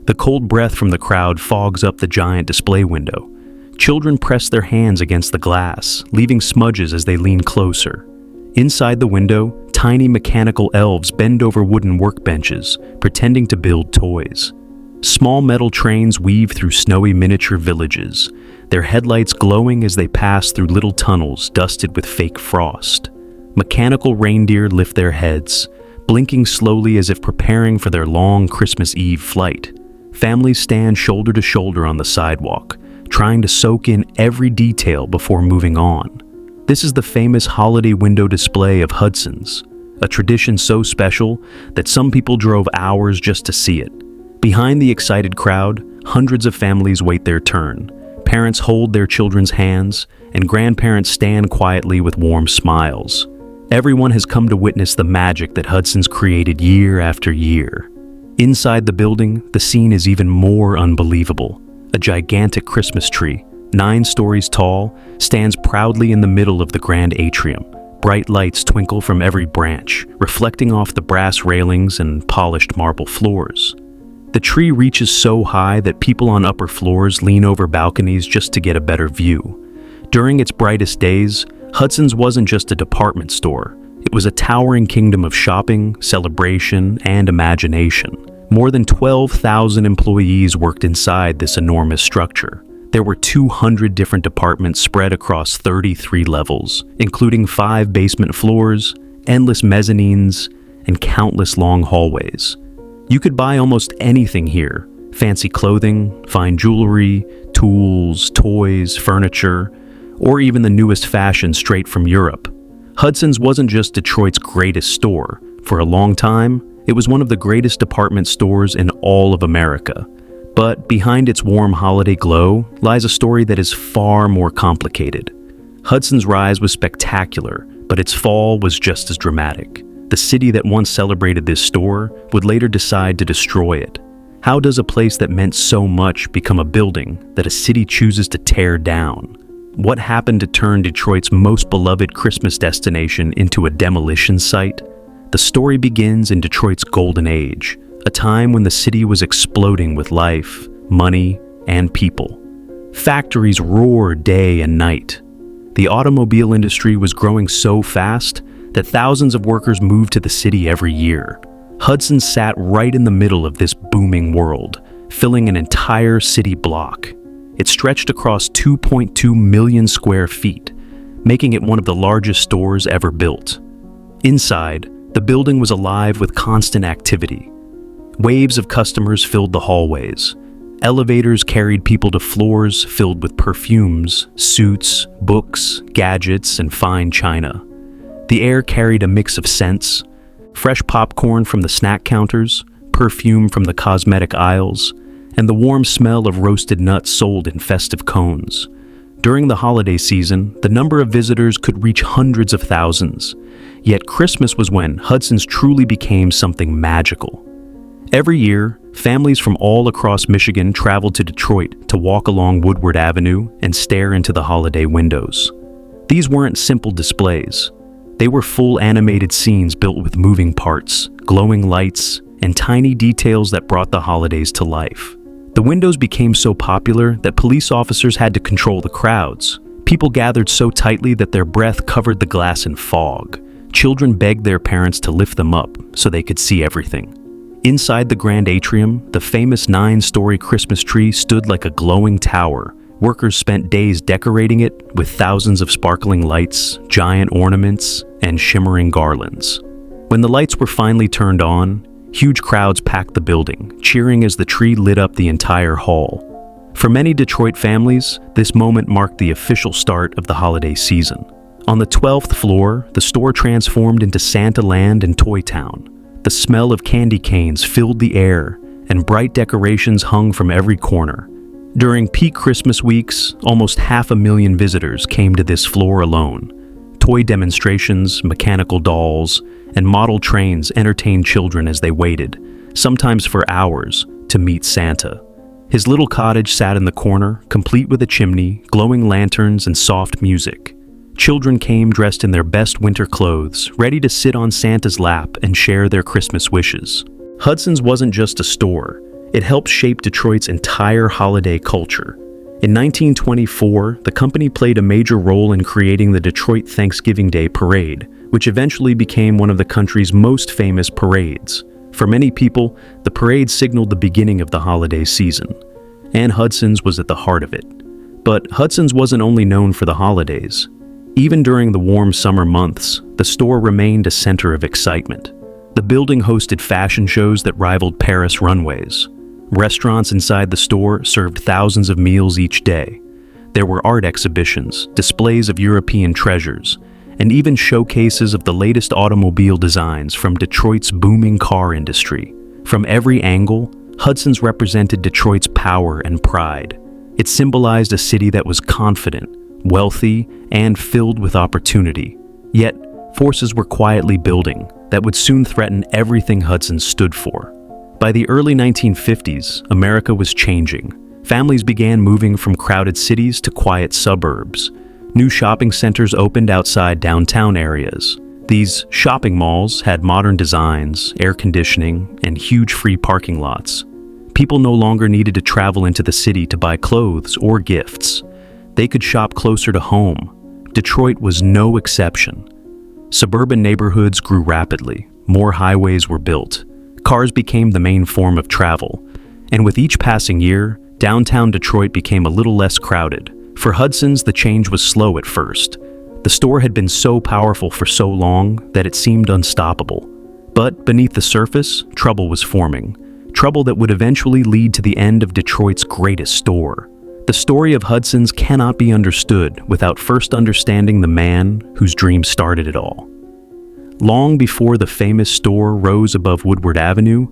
The cold breath from the crowd fogs up the giant display window. Children press their hands against the glass, leaving smudges as they lean closer. Inside the window, tiny mechanical elves bend over wooden workbenches, pretending to build toys. Small metal trains weave through snowy miniature villages, their headlights glowing as they pass through little tunnels dusted with fake frost. Mechanical reindeer lift their heads, blinking slowly as if preparing for their long Christmas Eve flight. Families stand shoulder to shoulder on the sidewalk, trying to soak in every detail before moving on. This is the famous holiday window display of Hudson's, a tradition so special that some people drove hours just to see it. Behind the excited crowd, hundreds of families wait their turn. Parents hold their children's hands, and grandparents stand quietly with warm smiles. Everyone has come to witness the magic that Hudson's created year after year. Inside the building, the scene is even more unbelievable. A gigantic Christmas tree, 9 stories tall, stands proudly in the middle of the Grand Atrium. Bright lights twinkle from every branch, reflecting off the brass railings and polished marble floors. The tree reaches so high that people on upper floors lean over balconies just to get a better view. During its brightest days, Hudson's wasn't just a department store. It was a towering kingdom of shopping, celebration, and imagination. More than 12,000 employees worked inside this enormous structure. There were 200 different departments spread across 33 levels, including 5 basement floors, endless mezzanines, and countless long hallways. You could buy almost anything here: fancy clothing, fine jewelry, tools, toys, furniture, or even the newest fashion straight from Europe. Hudson's wasn't just Detroit's greatest store. For a long time, it was one of the greatest department stores in all of America. But behind its warm holiday glow lies a story that is far more complicated. Hudson's rise was spectacular, but its fall was just as dramatic. The city that once celebrated this store would later decide to destroy it. How does a place that meant so much become a building that a city chooses to tear down? What happened to turn Detroit's most beloved Christmas destination into a demolition site? The story begins in Detroit's golden age, a time when the city was exploding with life, money, and people. Factories roared day and night. The automobile industry was growing so fast that thousands of workers moved to the city every year. Hudson sat right in the middle of this booming world, filling an entire city block. It stretched across 2.2 million square feet, making it one of the largest stores ever built. Inside, the building was alive with constant activity. Waves of customers filled the hallways. Elevators carried people to floors filled with perfumes, suits, books, gadgets, and fine china. The air carried a mix of scents: fresh popcorn from the snack counters, perfume from the cosmetic aisles, and the warm smell of roasted nuts sold in festive cones. During the holiday season, the number of visitors could reach hundreds of thousands. Yet Christmas was when Hudson's truly became something magical. Every year, families from all across Michigan traveled to Detroit to walk along Woodward Avenue and stare into the holiday windows. These weren't simple displays. They were full animated scenes built with moving parts, glowing lights, and tiny details that brought the holidays to life. The windows became so popular that police officers had to control the crowds. People gathered so tightly that their breath covered the glass in fog. Children begged their parents to lift them up so they could see everything. Inside the Grand Atrium, the famous 9-story Christmas tree stood like a glowing tower. Workers spent days decorating it with thousands of sparkling lights, giant ornaments, and shimmering garlands. When the lights were finally turned on, huge crowds packed the building, cheering as the tree lit up the entire hall. For many Detroit families, this moment marked the official start of the holiday season. On the 12th floor, the store transformed into Santa Land and Toy Town. The smell of candy canes filled the air, and bright decorations hung from every corner. During peak Christmas weeks, almost 500,000 visitors came to this floor alone. Toy demonstrations, mechanical dolls, and model trains entertained children as they waited, sometimes for hours, to meet Santa. His little cottage sat in the corner, complete with a chimney, glowing lanterns, and soft music. Children came dressed in their best winter clothes, ready to sit on Santa's lap and share their Christmas wishes. Hudson's wasn't just a store. It helped shape Detroit's entire holiday culture. In 1924, the company played a major role in creating the Detroit Thanksgiving Day Parade, which eventually became one of the country's most famous parades. For many people, the parade signaled the beginning of the holiday season, and Hudson's was at the heart of it. But Hudson's wasn't only known for the holidays. Even during the warm summer months, the store remained a center of excitement. The building hosted fashion shows that rivaled Paris runways. Restaurants inside the store served thousands of meals each day. There were art exhibitions, displays of European treasures, and even showcases of the latest automobile designs from Detroit's booming car industry. From every angle, Hudson's represented Detroit's power and pride. It symbolized a city that was confident, wealthy, and filled with opportunity. Yet, forces were quietly building that would soon threaten everything Hudson stood for. By the early 1950s, America was changing. Families began moving from crowded cities to quiet suburbs. New shopping centers opened outside downtown areas. These shopping malls had modern designs, air conditioning, and huge free parking lots. People no longer needed to travel into the city to buy clothes or gifts. They could shop closer to home. Detroit was no exception. Suburban neighborhoods grew rapidly. More highways were built. Cars became the main form of travel. And with each passing year, downtown Detroit became a little less crowded. For Hudson's, the change was slow at first. The store had been so powerful for so long that it seemed unstoppable. But beneath the surface, trouble was forming. Trouble that would eventually lead to the end of Detroit's greatest store. The story of Hudson's cannot be understood without first understanding the man whose dream started it all. Long before the famous store rose above Woodward Avenue,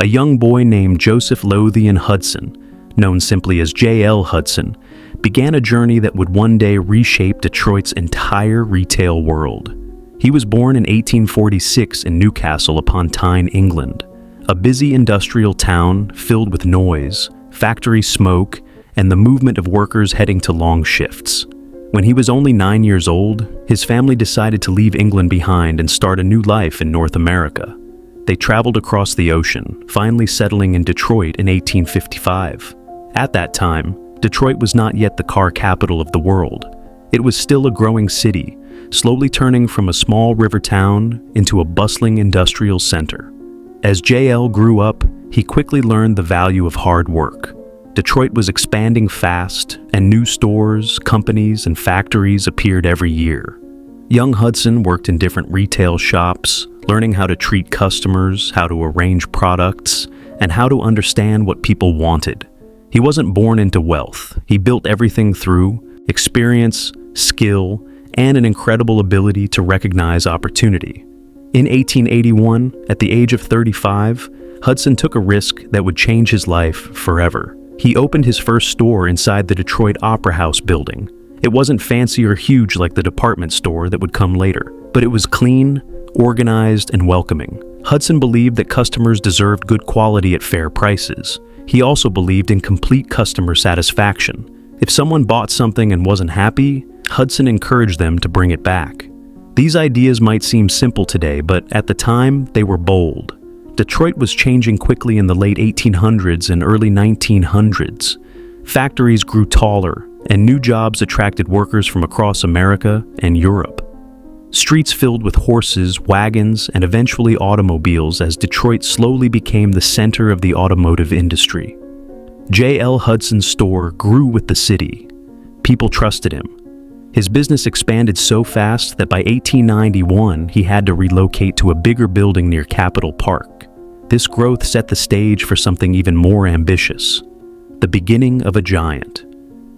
a young boy named Joseph Lothian Hudson, known simply as J.L. Hudson, began a journey that would one day reshape Detroit's entire retail world. He was born in 1846 in Newcastle upon Tyne, England, a busy industrial town filled with noise, factory smoke, and the movement of workers heading to long shifts. When he was only 9 years old, his family decided to leave England behind and start a new life in North America. They traveled across the ocean, finally settling in Detroit in 1855. At that time, Detroit was not yet the car capital of the world. It was still a growing city, slowly turning from a small river town into a bustling industrial center. As J.L. grew up, he quickly learned the value of hard work. Detroit was expanding fast, and new stores, companies, and factories appeared every year. Young Hudson worked in different retail shops, learning how to treat customers, how to arrange products, and how to understand what people wanted. He wasn't born into wealth. He built everything through experience, skill, and an incredible ability to recognize opportunity. In 1881, at the age of 35, Hudson took a risk that would change his life forever. He opened his first store inside the Detroit Opera House building. It wasn't fancy or huge like the department store that would come later, but it was clean, organized, and welcoming. Hudson believed that customers deserved good quality at fair prices. He also believed in complete customer satisfaction. If someone bought something and wasn't happy, Hudson encouraged them to bring it back. These ideas might seem simple today, but at the time, they were bold. Detroit was changing quickly in the late 1800s and early 1900s. Factories grew taller, and new jobs attracted workers from across America and Europe. Streets filled with horses, wagons, and eventually automobiles as Detroit slowly became the center of the automotive industry. J.L. Hudson's store grew with the city. People trusted him. His business expanded so fast that by 1891 he had to relocate to a bigger building near Capitol Park. This growth set the stage for something even more ambitious, the beginning of a giant.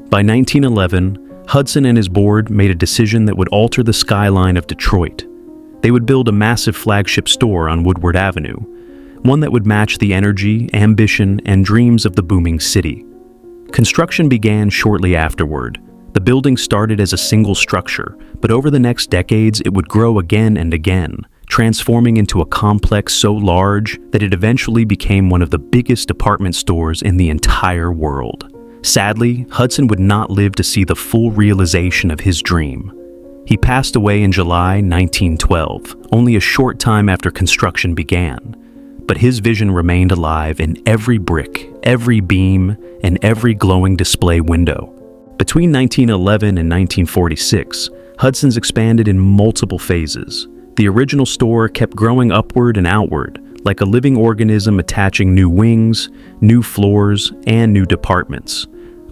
By 1911, Hudson and his board made a decision that would alter the skyline of Detroit. They would build a massive flagship store on Woodward Avenue, one that would match the energy, ambition, and dreams of the booming city. Construction began shortly afterward. The building started as a single structure, but over the next decades it would grow again and again, transforming into a complex so large that it eventually became one of the biggest department stores in the entire world. Sadly, Hudson would not live to see the full realization of his dream. He passed away in July 1912, only a short time after construction began. but his vision remained alive in every brick, every beam, and every glowing display window. Between 1911 and 1946, Hudson's expanded in multiple phases. The original store kept growing upward and outward, like a living organism attaching new wings, new floors, and new departments.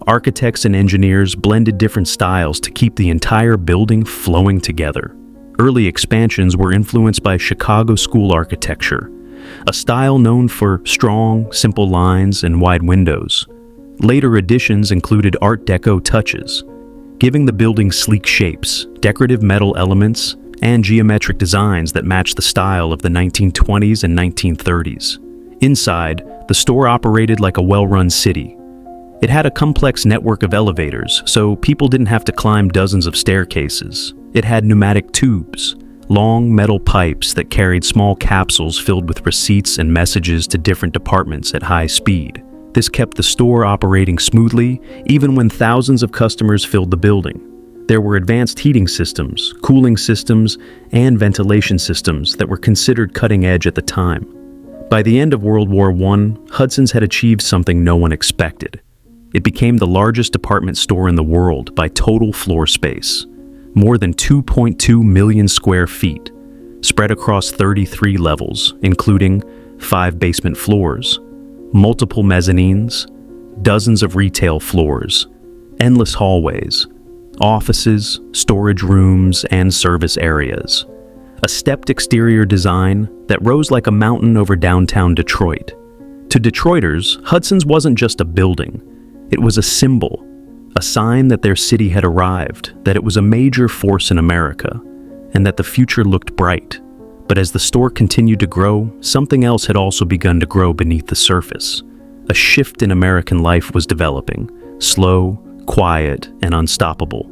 Architects and engineers blended different styles to keep the entire building flowing together. Early expansions were influenced by Chicago school architecture, a style known for strong, simple lines and wide windows. Later additions included Art Deco touches, giving the building sleek shapes, decorative metal elements, and geometric designs that matched the style of the 1920s and 1930s. Inside, the store operated like a well-run city. It had a complex network of elevators, so people didn't have to climb dozens of staircases. It had pneumatic tubes, long metal pipes that carried small capsules filled with receipts and messages to different departments at high speed. This kept the store operating smoothly, even when thousands of customers filled the building. There were advanced heating systems, cooling systems, and ventilation systems that were considered cutting edge at the time. By the end of World War I, Hudson's had achieved something no one expected. It became the largest department store in the world by total floor space, more than 2.2 million square feet, spread across 33 levels, including 5 basement floors, multiple mezzanines, dozens of retail floors, endless hallways, offices, storage rooms, and service areas. A stepped exterior design that rose like a mountain over downtown Detroit. To Detroiters, Hudson's wasn't just a building. It was a symbol, a sign that their city had arrived, that it was a major force in America, and that the future looked bright. But as the store continued to grow, something else had also begun to grow beneath the surface. A shift in American life was developing, slow, quiet, and unstoppable.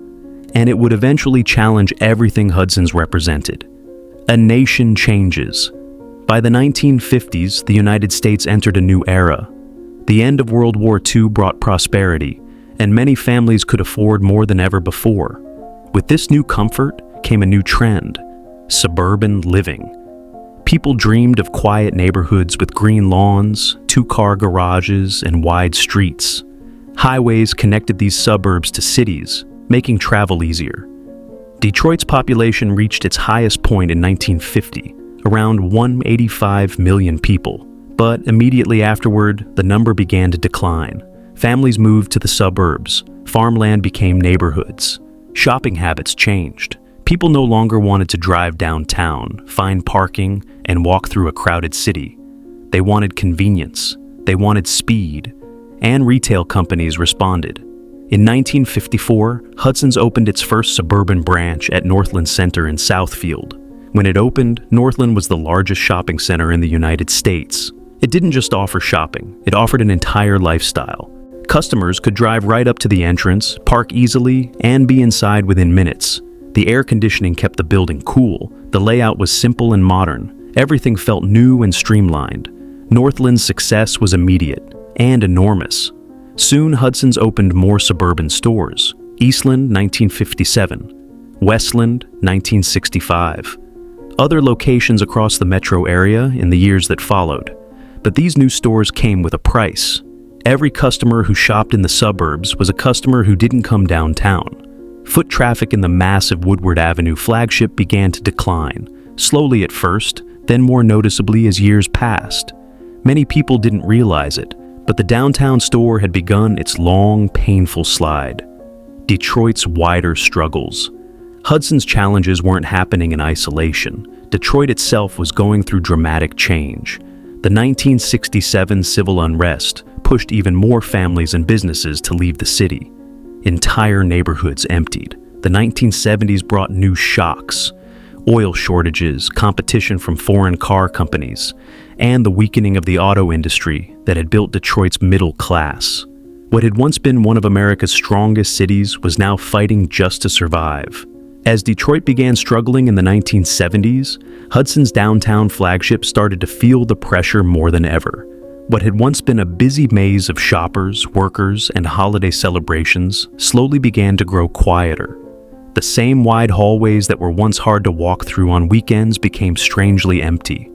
And it would eventually challenge everything Hudson's represented. A nation changes. By the 1950s, the United States entered a new era. The end of World War II brought prosperity, and many families could afford more than ever before. With this new comfort came a new trend: suburban living. People dreamed of quiet neighborhoods with green lawns, 2-car garages, and wide streets. Highways connected these suburbs to cities, making travel easier. Detroit's population reached its highest point in 1950, around 185 million people. But immediately afterward, the number began to decline. Families moved to the suburbs. Farmland became neighborhoods. Shopping habits changed. People no longer wanted to drive downtown, find parking, and walk through a crowded city. They wanted convenience. They wanted speed. And retail companies responded. In 1954, Hudson's opened its first suburban branch at Northland Center in Southfield. When it opened, Northland was the largest shopping center in the United States. It didn't just offer shopping, it offered an entire lifestyle. Customers could drive right up to the entrance, park easily, and be inside within minutes. The air conditioning kept the building cool. The layout was simple and modern. Everything felt new and streamlined. Northland's success was immediate and enormous. Soon, Hudson's opened more suburban stores. Eastland, 1957. Westland, 1965. Other locations across the metro area in the years that followed. But these new stores came with a price. Every customer who shopped in the suburbs was a customer who didn't come downtown. Foot traffic in the massive Woodward Avenue flagship began to decline, slowly at first, then more noticeably as years passed. Many people didn't realize it, but the downtown store had begun its long, painful slide. Detroit's wider struggles. Hudson's challenges weren't happening in isolation. Detroit itself was going through dramatic change. The 1967 civil unrest pushed even more families and businesses to leave the city. Entire neighborhoods emptied. The 1970s brought new shocks: oil shortages, competition from foreign car companies, and the weakening of the auto industry that had built Detroit's middle class. What had once been one of America's strongest cities was now fighting just to survive. As Detroit began struggling in the 1970s, Hudson's downtown flagship started to feel the pressure more than ever. What had once been a busy maze of shoppers, workers, and holiday celebrations slowly began to grow quieter. The same wide hallways that were once hard to walk through on weekends became strangely empty.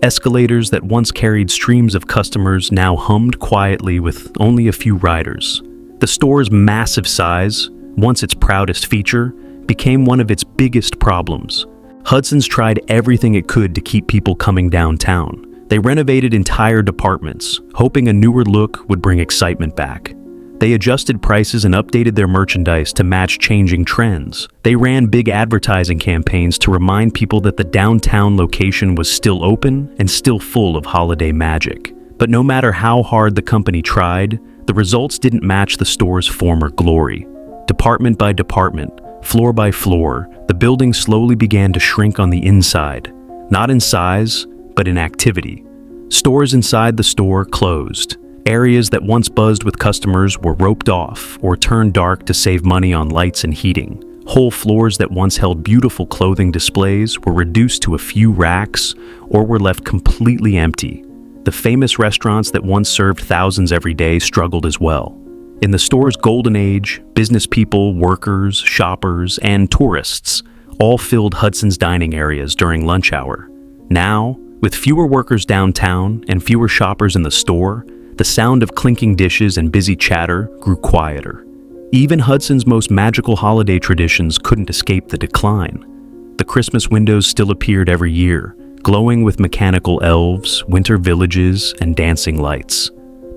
Escalators that once carried streams of customers now hummed quietly with only a few riders. The store's massive size, once its proudest feature, became one of its biggest problems. Hudson's tried everything it could to keep people coming downtown. They renovated entire departments, hoping a newer look would bring excitement back. They adjusted prices and updated their merchandise to match changing trends. They ran big advertising campaigns to remind people that the downtown location was still open and still full of holiday magic. But no matter how hard the company tried, the results didn't match the store's former glory. Department by department, floor by floor, the building slowly began to shrink on the inside, not in size, but in activity. Stores inside the store closed. Areas that once buzzed with customers were roped off or turned dark to save money on lights and heating. Whole floors that once held beautiful clothing displays were reduced to a few racks or were left completely empty. The famous restaurants that once served thousands every day struggled as well. In the store's golden age, business people, workers, shoppers, and tourists all filled Hudson's dining areas during lunch hour. Now, with fewer workers downtown and fewer shoppers in the store, the sound of clinking dishes and busy chatter grew quieter. Even Hudson's most magical holiday traditions couldn't escape the decline. The Christmas windows still appeared every year, glowing with mechanical elves, winter villages, and dancing lights.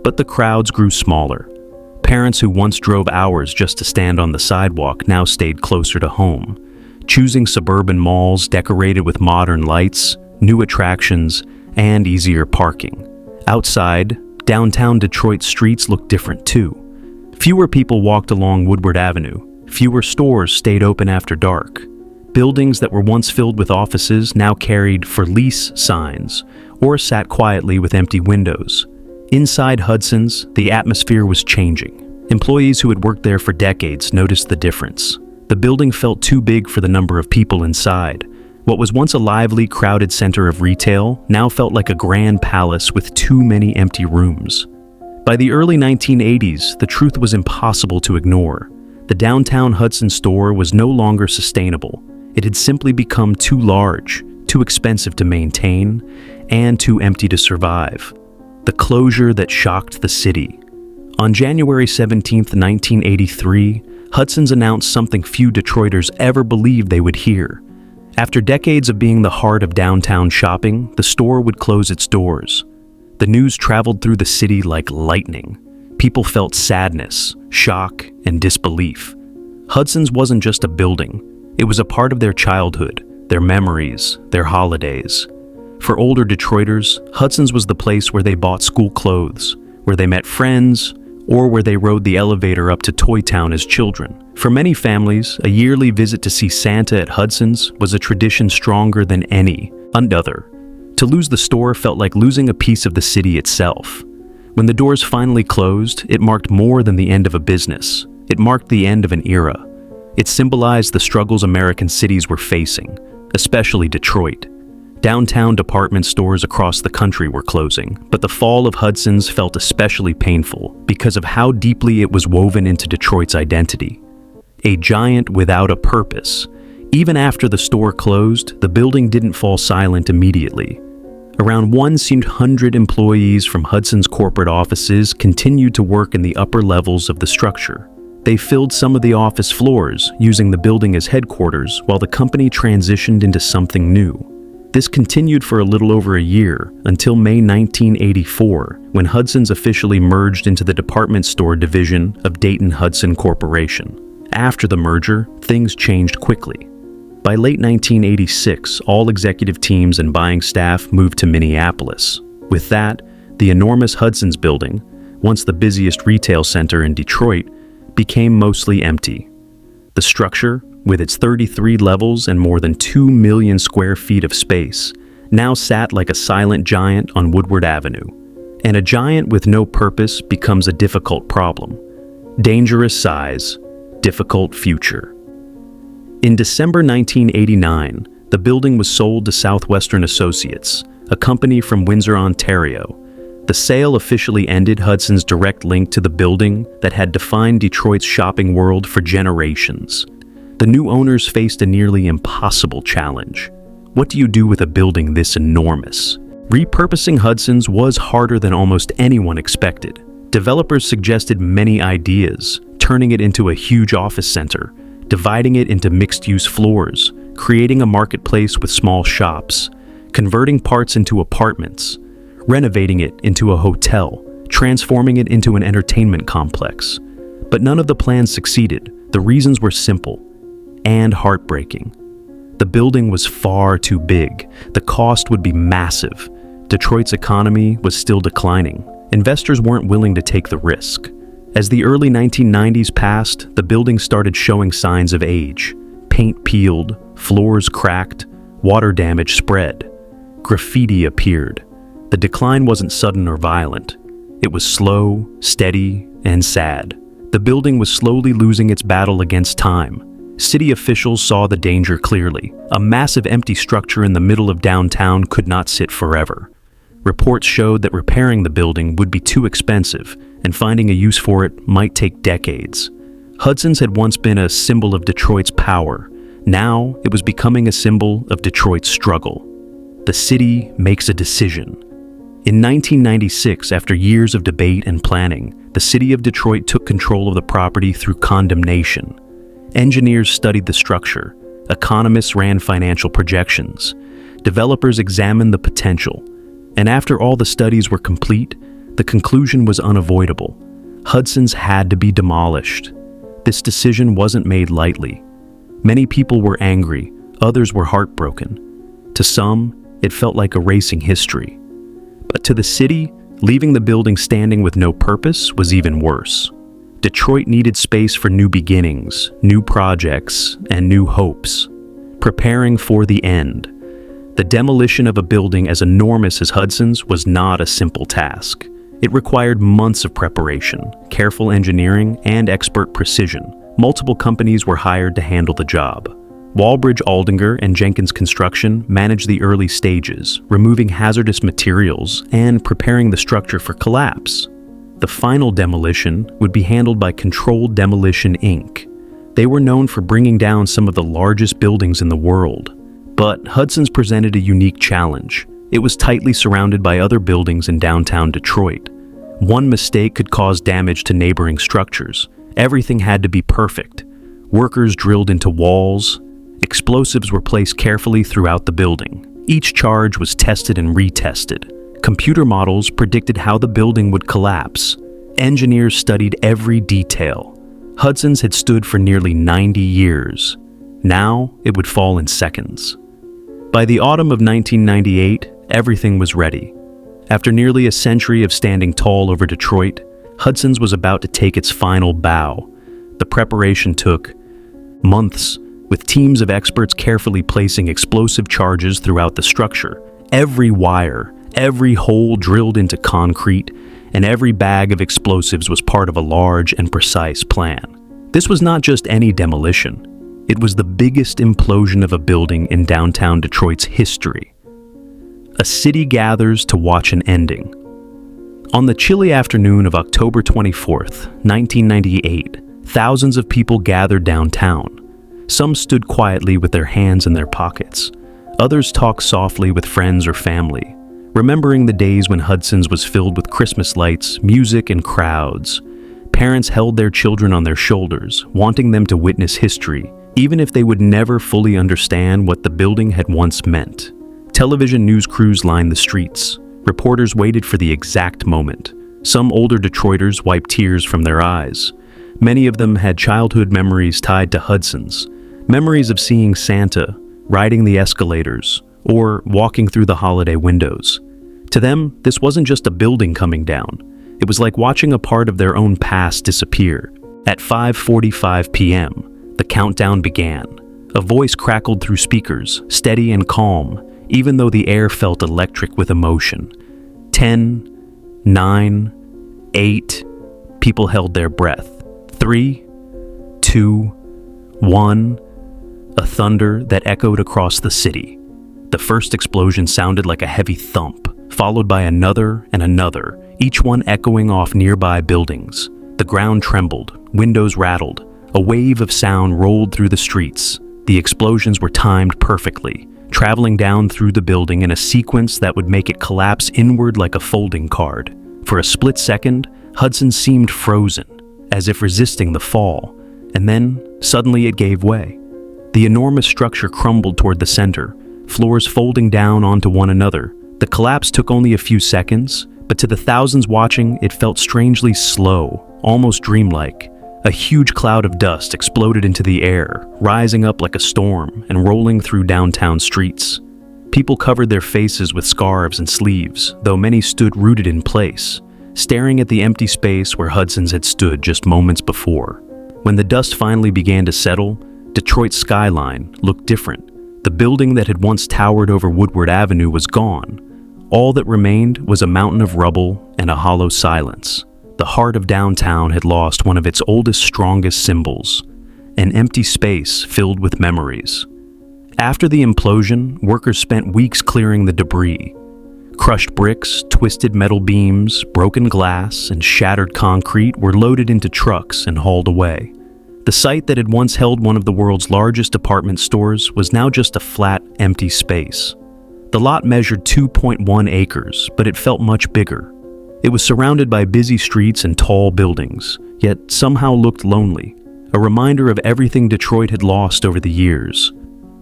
But the crowds grew smaller. Parents who once drove hours just to stand on the sidewalk now stayed closer to home, choosing suburban malls decorated with modern lights, new attractions, and easier parking. Outside, downtown Detroit streets looked different too. Fewer people walked along Woodward Avenue. Fewer stores stayed open after dark. Buildings that were once filled with offices now carried "for lease" signs or sat quietly with empty windows. Inside Hudson's, the atmosphere was changing. Employees who had worked there for decades noticed the difference. The building felt too big for the number of people inside. What was once a lively, crowded center of retail now felt like a grand palace with too many empty rooms. By the early 1980s, the truth was impossible to ignore. The downtown Hudson store was no longer sustainable. It had simply become too large, too expensive to maintain, and too empty to survive. The closure that shocked the city. On January 17, 1983, Hudson's announced something few Detroiters ever believed they would hear. After decades of being the heart of downtown shopping, the store would close its doors. The news traveled through the city like lightning. People felt sadness, shock, and disbelief. Hudson's wasn't just a building. It was a part of their childhood, their memories, their holidays. For older Detroiters, Hudson's was the place where they bought school clothes, where they met friends, or where they rode the elevator up to Toy Town as children. For many families, a yearly visit to see Santa at Hudson's was a tradition stronger than any other. To lose the store felt like losing a piece of the city itself. When the doors finally closed, it marked more than the end of a business. It marked the end of an era. It symbolized the struggles American cities were facing, especially Detroit. Downtown department stores across the country were closing, but the fall of Hudson's felt especially painful because of how deeply it was woven into Detroit's identity. A giant without a purpose. Even after the store closed, the building didn't fall silent immediately. Around 100 employees from Hudson's corporate offices continued to work in the upper levels of the structure. They filled some of the office floors, using the building as headquarters while the company transitioned into something new. This continued for a little over a year, until May 1984, when Hudson's officially merged into the department store division of Dayton Hudson Corporation. After the merger, things changed quickly. By late 1986, all executive teams and buying staff moved to Minneapolis. With that, the enormous Hudson's building, once the busiest retail center in Detroit, became mostly empty. The structure, with its 33 levels and more than 2 million square feet of space, now sat like a silent giant on Woodward Avenue. And a giant with no purpose becomes a difficult problem. Dangerous size, difficult future. In December 1989, the building was sold to Southwestern Associates, a company from Windsor, Ontario. The sale officially ended Hudson's direct link to the building that had defined Detroit's shopping world for generations. The new owners faced a nearly impossible challenge. What do you do with a building this enormous? Repurposing Hudson's was harder than almost anyone expected. Developers suggested many ideas, turning it into a huge office center, dividing it into mixed-use floors, creating a marketplace with small shops, converting parts into apartments, renovating it into a hotel, transforming it into an entertainment complex. But none of the plans succeeded. The reasons were simple and heartbreaking. The building was far too big. The cost would be massive. Detroit's economy was still declining. Investors weren't willing to take the risk. As the early 1990s passed, the building started showing signs of age. Paint peeled, floors cracked, water damage spread. Graffiti appeared. The decline wasn't sudden or violent. It was slow, steady, and sad. The building was slowly losing its battle against time. City officials saw the danger clearly. A massive empty structure in the middle of downtown could not sit forever. Reports showed that repairing the building would be too expensive, and finding a use for it might take decades. Hudson's had once been a symbol of Detroit's power. Now it was becoming a symbol of Detroit's struggle. The city makes a decision. In 1996, after years of debate and planning, the city of Detroit took control of the property through condemnation. Engineers studied the structure. Economists ran financial projections. Developers examined the potential. And after all the studies were complete, the conclusion was unavoidable. Hudson's had to be demolished. This decision wasn't made lightly. Many people were angry, others were heartbroken. To some, it felt like erasing history. But to the city, leaving the building standing with no purpose was even worse. Detroit needed space for new beginnings, new projects, and new hopes. Preparing for the end. The demolition of a building as enormous as Hudson's was not a simple task. It required months of preparation, careful engineering, and expert precision. Multiple companies were hired to handle the job. Walbridge Aldinger and Jenkins Construction managed the early stages, removing hazardous materials and preparing the structure for collapse. The final demolition would be handled by Controlled Demolition, Inc. They were known for bringing down some of the largest buildings in the world. But Hudson's presented a unique challenge. It was tightly surrounded by other buildings in downtown Detroit. One mistake could cause damage to neighboring structures. Everything had to be perfect. Workers drilled into walls. Explosives were placed carefully throughout the building. Each charge was tested and retested. Computer models predicted how the building would collapse. Engineers studied every detail. Hudson's had stood for nearly 90 years. Now it would fall in seconds. By the autumn of 1998, everything was ready. After nearly a century of standing tall over Detroit, Hudson's was about to take its final bow. The preparation took months, with teams of experts carefully placing explosive charges throughout the structure. Every wire, every hole drilled into concrete, and every bag of explosives was part of a large and precise plan. This was not just any demolition. It was the biggest implosion of a building in downtown Detroit's history. A city gathers to watch an ending. On the chilly afternoon of October 24th, 1998, thousands of people gathered downtown. Some stood quietly with their hands in their pockets. Others talked softly with friends or family, remembering the days when Hudson's was filled with Christmas lights, music, and crowds. Parents held their children on their shoulders, wanting them to witness history, even if they would never fully understand what the building had once meant. Television news crews lined the streets. Reporters waited for the exact moment. Some older Detroiters wiped tears from their eyes. Many of them had childhood memories tied to Hudson's, memories of seeing Santa, riding the escalators, or walking through the holiday windows. To them, this wasn't just a building coming down. It was like watching a part of their own past disappear. At 5:45 p.m., the countdown began. A voice crackled through speakers, steady and calm, even though the air felt electric with emotion. 10, 9, 8, people held their breath. 3, 2, 1, a thunder that echoed across the city. The first explosion sounded like a heavy thump, followed by another and another, each one echoing off nearby buildings. The ground trembled, windows rattled. A wave of sound rolled through the streets. The explosions were timed perfectly. traveling down through the building in a sequence that would make it collapse inward like a folding card. For a split second, Hudson seemed frozen, as if resisting the fall, and then, suddenly it gave way. The enormous structure crumbled toward the center, floors folding down onto one another. The collapse took only a few seconds, but to the thousands watching, it felt strangely slow, almost dreamlike. A huge cloud of dust exploded into the air, rising up like a storm and rolling through downtown streets. People covered their faces with scarves and sleeves, though many stood rooted in place, staring at the empty space where Hudson's had stood just moments before. When the dust finally began to settle, Detroit's skyline looked different. The building that had once towered over Woodward Avenue was gone. All that remained was a mountain of rubble and a hollow silence. The heart of downtown had lost one of its oldest, strongest symbols, an empty space filled with memories. After the implosion, workers spent weeks clearing the debris. Crushed bricks, twisted metal beams, broken glass, and shattered concrete were loaded into trucks and hauled away. The site that had once held one of the world's largest department stores was now just a flat, empty space. The lot measured 2.1 acres, but it felt much bigger. It was surrounded by busy streets and tall buildings, yet somehow looked lonely, a reminder of everything Detroit had lost over the years.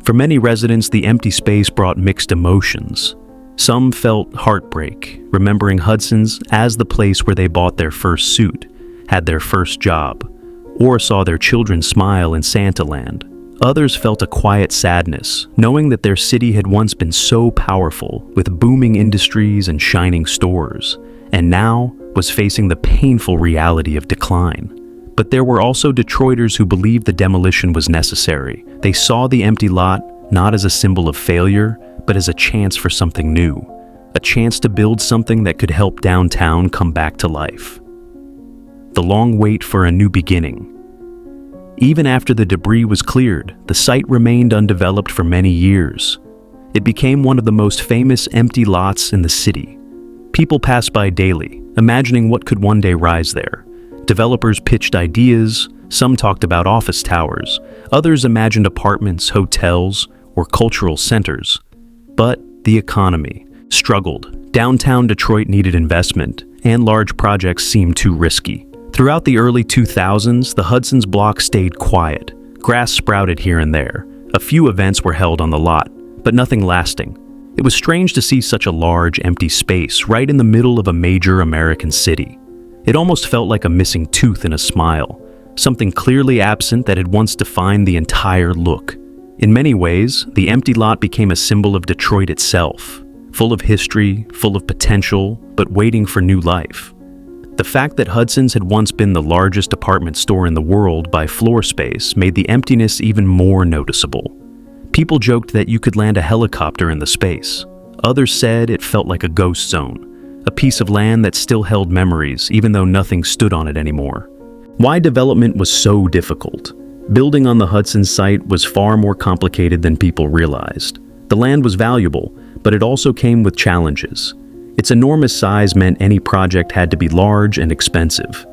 For many residents, the empty space brought mixed emotions. Some felt heartbreak, remembering Hudson's as the place where they bought their first suit, had their first job, or saw their children smile in Santaland. Others felt a quiet sadness, knowing that their city had once been so powerful, with booming industries and shining stores, and now was facing the painful reality of decline. But there were also Detroiters who believed the demolition was necessary. They saw the empty lot not as a symbol of failure, but as a chance for something new, a chance to build something that could help downtown come back to life. The long wait for a new beginning. Even after the debris was cleared, the site remained undeveloped for many years. It became one of the most famous empty lots in the city. People passed by daily, imagining what could one day rise there. Developers pitched ideas, some talked about office towers, others imagined apartments, hotels, or cultural centers. But the economy struggled. Downtown Detroit needed investment, and large projects seemed too risky. Throughout the early 2000s, the Hudson's block stayed quiet. Grass sprouted here and there. A few events were held on the lot, but nothing lasting. It was strange to see such a large, empty space right in the middle of a major American city. It almost felt like a missing tooth in a smile, something clearly absent that had once defined the entire look. In many ways, the empty lot became a symbol of Detroit itself, full of history, full of potential, but waiting for new life. The fact that Hudson's had once been the largest department store in the world by floor space made the emptiness even more noticeable. People joked that you could land a helicopter in the space. Others said it felt like a ghost zone, a piece of land that still held memories even though nothing stood on it anymore. Why development was so difficult? Building on the Hudson site was far more complicated than people realized. The land was valuable, but it also came with challenges. Its enormous size meant any project had to be large and expensive.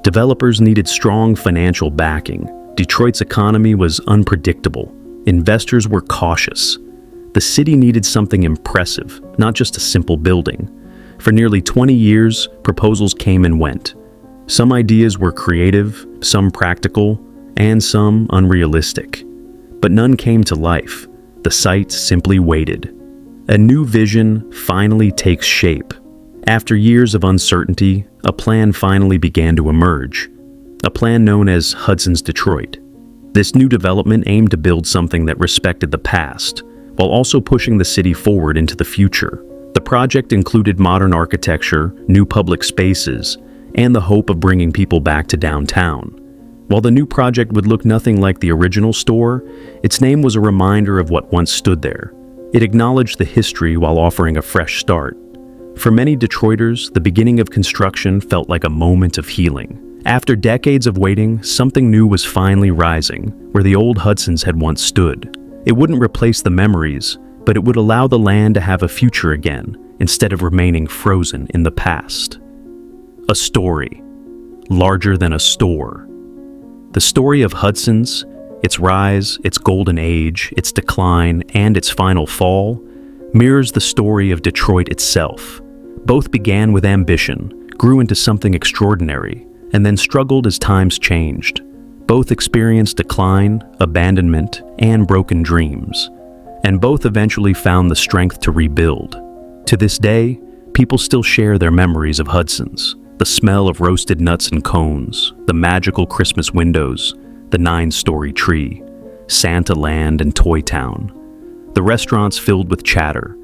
Developers needed strong financial backing. Detroit's economy was unpredictable. Investors were cautious. The city needed something impressive, not just a simple building. For nearly 20 years, proposals came and went. Some ideas were creative, some practical, and some unrealistic. But none came to life. The site simply waited. A new vision finally takes shape. After years of uncertainty, a plan finally began to emerge. A plan known as Hudson's Detroit. This new development aimed to build something that respected the past, while also pushing the city forward into the future. The project included modern architecture, new public spaces, and the hope of bringing people back to downtown. While the new project would look nothing like the original store, its name was a reminder of what once stood there. It acknowledged the history while offering a fresh start. For many Detroiters, the beginning of construction felt like a moment of healing. After decades of waiting, something new was finally rising, where the old Hudson's had once stood. It wouldn't replace the memories, but it would allow the land to have a future again, instead of remaining frozen in the past. A story, larger than a store. The story of Hudson's its rise, its golden age, its decline, and its final fall, mirrors the story of Detroit itself. Both began with ambition, grew into something extraordinary, and then struggled as times changed. Both experienced decline, abandonment, and broken dreams, and both eventually found the strength to rebuild. To this day, people still share their memories of Hudson's, the smell of roasted nuts and cones, the magical Christmas windows, the 9-story tree, Santa Land and Toy Town, the restaurants filled with chatter,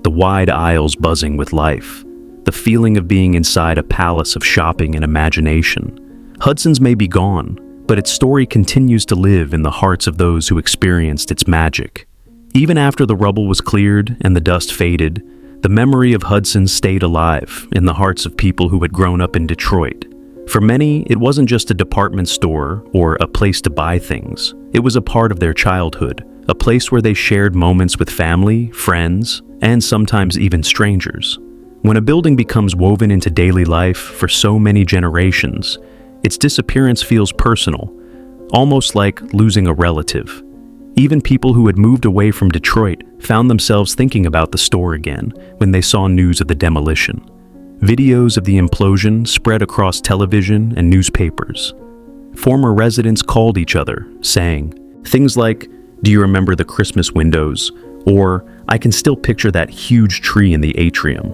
the wide aisles buzzing with life, the feeling of being inside a palace of shopping and imagination. Hudson's may be gone, but its story continues to live in the hearts of those who experienced its magic. Even after the rubble was cleared and the dust faded, the memory of Hudson stayed alive in the hearts of people who had grown up in Detroit. For many, it wasn't just a department store or a place to buy things. It was a part of their childhood, a place where they shared moments with family, friends, and sometimes even strangers. When a building becomes woven into daily life for so many generations, its disappearance feels personal, almost like losing a relative. Even people who had moved away from Detroit found themselves thinking about the store again when they saw news of the demolition. Videos of the implosion spread across television and newspapers. Former residents called each other, saying things like, "Do you remember the Christmas windows?" Or, "I can still picture that huge tree in the atrium."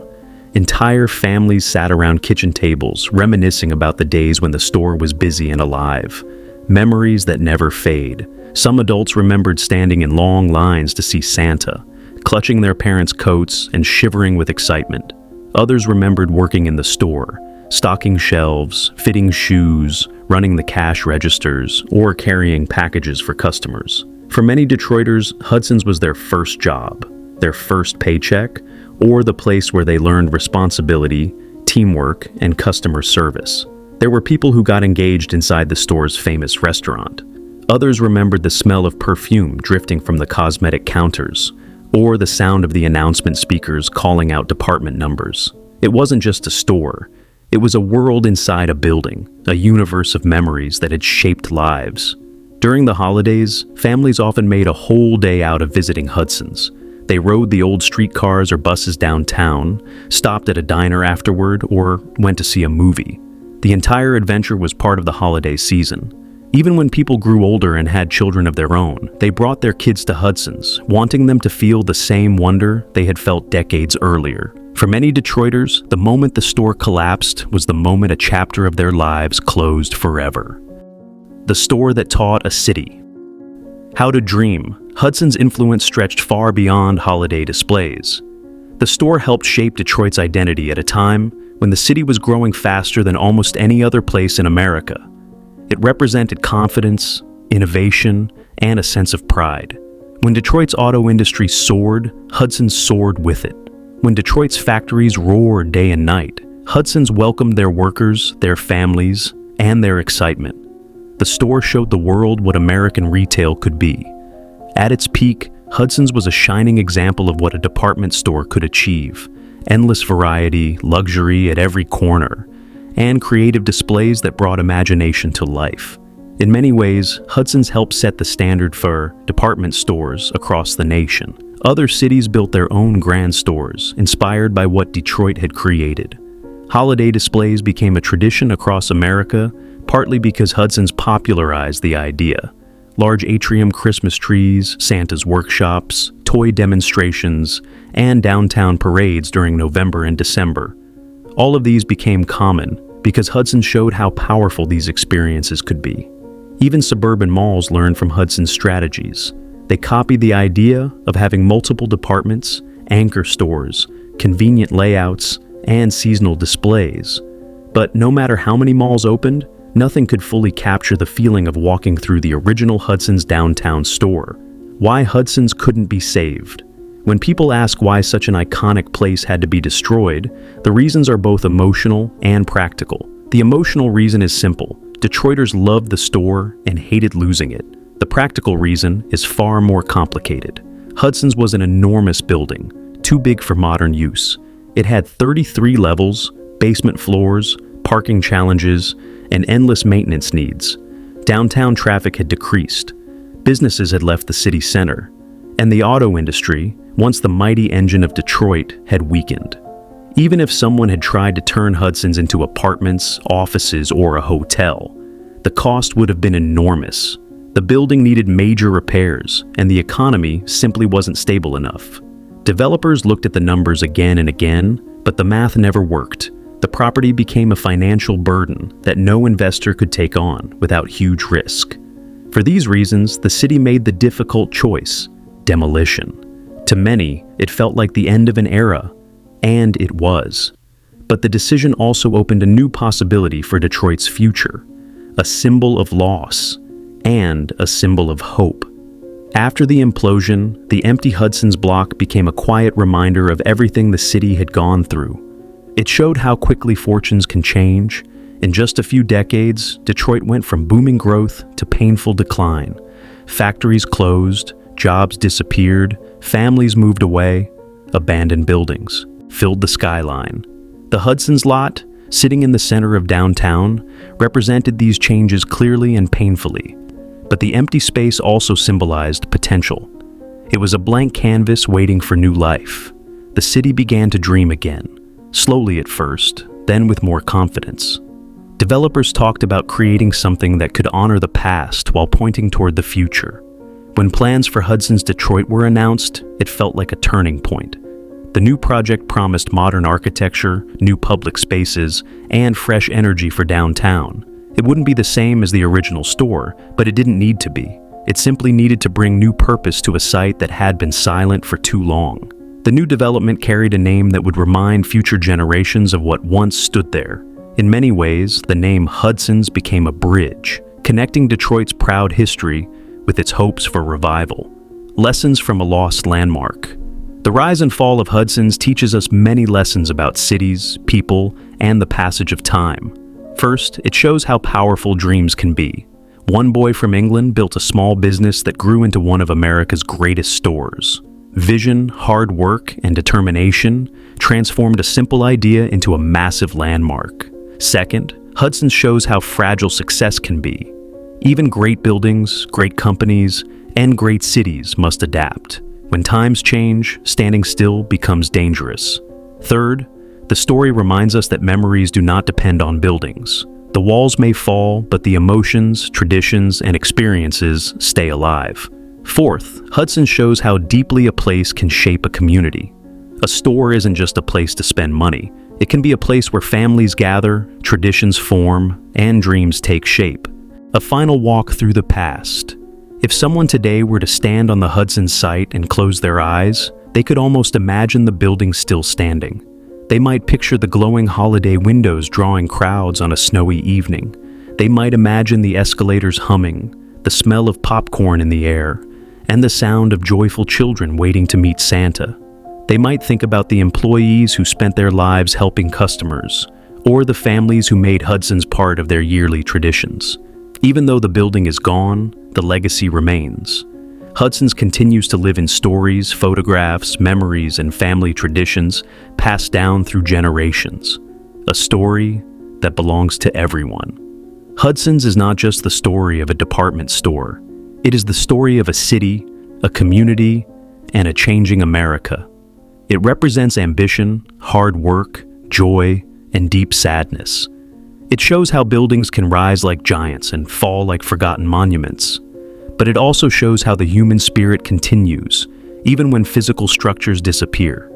Entire families sat around kitchen tables, reminiscing about the days when the store was busy and alive. Memories that never fade. Some adults remembered standing in long lines to see Santa, clutching their parents' coats and shivering with excitement. Others remembered working in the store, stocking shelves, fitting shoes, running the cash registers, or carrying packages for customers. For many Detroiters, Hudson's was their first job, their first paycheck, or the place where they learned responsibility, teamwork, and customer service. There were people who got engaged inside the store's famous restaurant. Others remembered the smell of perfume drifting from the cosmetic counters, or the sound of the announcement speakers calling out department numbers. It wasn't just a store. It was a world inside a building, a universe of memories that had shaped lives. During the holidays, families often made a whole day out of visiting Hudson's. They rode the old streetcars or buses downtown, stopped at a diner afterward, or went to see a movie. The entire adventure was part of the holiday season. Even when people grew older and had children of their own, they brought their kids to Hudson's, wanting them to feel the same wonder they had felt decades earlier. For many Detroiters, the moment the store collapsed was the moment a chapter of their lives closed forever. The store that taught a city how to dream. Hudson's influence stretched far beyond holiday displays. The store helped shape Detroit's identity at a time when the city was growing faster than almost any other place in America. It represented confidence, innovation, and a sense of pride. When Detroit's auto industry soared, Hudson soared with it. When Detroit's factories roared day and night, Hudson's welcomed their workers, their families, and their excitement. The store showed the world what American retail could be. At its peak, Hudson's was a shining example of what a department store could achieve. Endless variety, luxury at every corner, and creative displays that brought imagination to life. In many ways, Hudson's helped set the standard for department stores across the nation. Other cities built their own grand stores, inspired by what Detroit had created. Holiday displays became a tradition across America, partly because Hudson's popularized the idea. Large atrium Christmas trees, Santa's workshops, toy demonstrations, and downtown parades during November and December. All of these became common because Hudson showed how powerful these experiences could be. Even suburban malls learned from Hudson's strategies. They copied the idea of having multiple departments, anchor stores, convenient layouts, and seasonal displays. But no matter how many malls opened, nothing could fully capture the feeling of walking through the original Hudson's downtown store. Why Hudson's couldn't be saved. When people ask why such an iconic place had to be destroyed, the reasons are both emotional and practical. The emotional reason is simple. Detroiters loved the store and hated losing it. The practical reason is far more complicated. Hudson's was an enormous building, too big for modern use. It had 33 levels, basement floors, parking challenges, and endless maintenance needs. Downtown traffic had decreased, Businesses had left the city center, and the auto industry, once the mighty engine of Detroit, had weakened. Even if someone had tried to turn Hudson's into apartments, offices, or a hotel, the cost would have been enormous. The building needed major repairs, and the economy simply wasn't stable enough. Developers looked at the numbers again and again, but the math never worked. The property became a financial burden that no investor could take on without huge risk. For these reasons, the city made the difficult choice: demolition. To many, it felt like the end of an era, and it was. But the decision also opened a new possibility for Detroit's future, a symbol of loss and a symbol of hope. After the implosion, the empty Hudson's block became a quiet reminder of everything the city had gone through. It showed how quickly fortunes can change. In just a few decades, Detroit went from booming growth to painful decline. Factories closed, jobs disappeared, families moved away, abandoned buildings filled the skyline. The Hudson's lot, sitting in the center of downtown, represented these changes clearly and painfully. But the empty space also symbolized potential. It was a blank canvas waiting for new life. The city began to dream again, slowly at first, then with more confidence. Developers talked about creating something that could honor the past while pointing toward the future. When plans for Hudson's Detroit were announced, it felt like a turning point. The new project promised modern architecture, new public spaces, and fresh energy for downtown. It wouldn't be the same as the original store, but it didn't need to be. It simply needed to bring new purpose to a site that had been silent for too long. The new development carried a name that would remind future generations of what once stood there. In many ways, the name Hudson's became a bridge, connecting Detroit's proud history with its hopes for revival. Lessons from a lost landmark. The rise and fall of Hudson's teaches us many lessons about cities, people, and the passage of time. First, it shows how powerful dreams can be. One boy from England built a small business that grew into one of America's greatest stores. Vision, hard work, and determination transformed a simple idea into a massive landmark. Second, Hudson shows how fragile success can be. Even great buildings, great companies, and great cities must adapt. When times change, standing still becomes dangerous. Third, the story reminds us that memories do not depend on buildings. The walls may fall, but the emotions, traditions, and experiences stay alive. Fourth, Hudson shows how deeply a place can shape a community. A store isn't just a place to spend money. It can be a place where families gather, traditions form, and dreams take shape. A final walk through the past. If someone today were to stand on the Hudson site and close their eyes, they could almost imagine the building still standing. They might picture the glowing holiday windows drawing crowds on a snowy evening. They might imagine the escalators humming, the smell of popcorn in the air, and the sound of joyful children waiting to meet Santa. They might think about the employees who spent their lives helping customers, or the families who made Hudson's part of their yearly traditions. Even though the building is gone, the legacy remains. Hudson's continues to live in stories, photographs, memories, and family traditions passed down through generations. A story that belongs to everyone. Hudson's is not just the story of a department store. It is the story of a city, a community, and a changing America. It represents ambition, hard work, joy, and deep sadness. It shows how buildings can rise like giants and fall like forgotten monuments. But it also shows how the human spirit continues, even when physical structures disappear.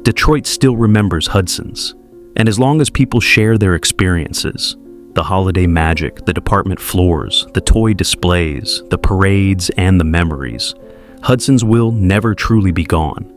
Detroit still remembers Hudson's, and as long as people share their experiences, the holiday magic, the department floors, the toy displays, the parades, and the memories, Hudson's will never truly be gone.